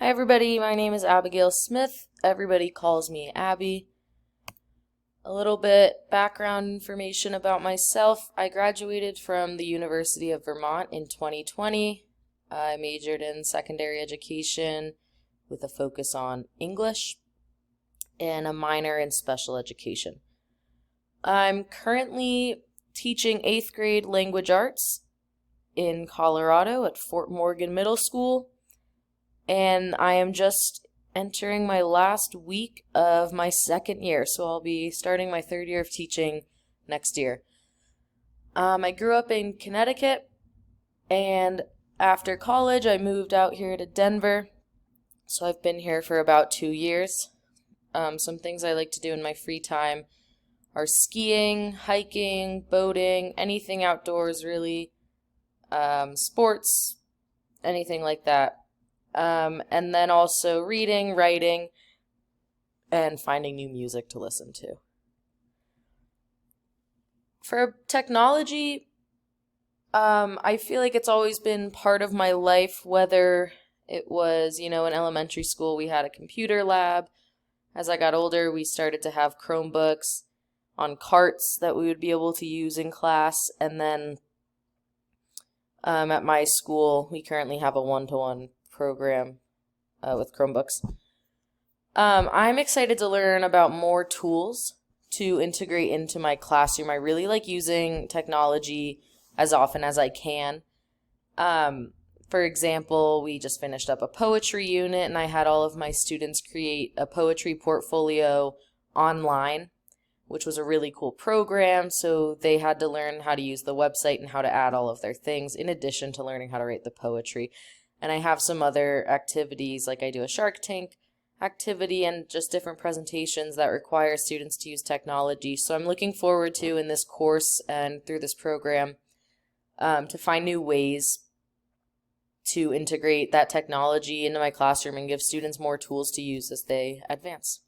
Hi everybody, my name is Abigail Smith. Everybody calls me Abby. A little bit background information about myself. I graduated from the University of Vermont in 2020. I majored in secondary education with a focus on English and a minor in special education. I'm currently teaching 8th grade language arts in Colorado at Fort Morgan Middle School, and I am just entering my last week of my second year, so I'll be starting my third year of teaching next year. I grew up in Connecticut, and after college I moved out here to Denver, so I've been here for about 2 years. Some things I like to do in my free time are skiing, hiking, boating, anything outdoors really, sports, anything like that. And then also reading, writing, and finding new music to listen to. For technology, I feel like it's always been part of my life, whether it was, in elementary school we had a computer lab. As I got older, we started to have Chromebooks on carts that we would be able to use in class, and then at my school, we currently have a one-to-one program with Chromebooks. I'm excited to learn about more tools to integrate into my classroom. I really like using technology as often as I can. For example, we just finished up a poetry unit, and I had all of my students create a poetry portfolio online, which was a really cool program. So they had to learn how to use the website and how to add all of their things in addition to learning how to write the poetry. And I have some other activities, like I do a Shark Tank activity and just different presentations that require students to use technology. So I'm looking forward to, in this course and through this program, to find new ways to integrate that technology into my classroom and give students more tools to use as they advance.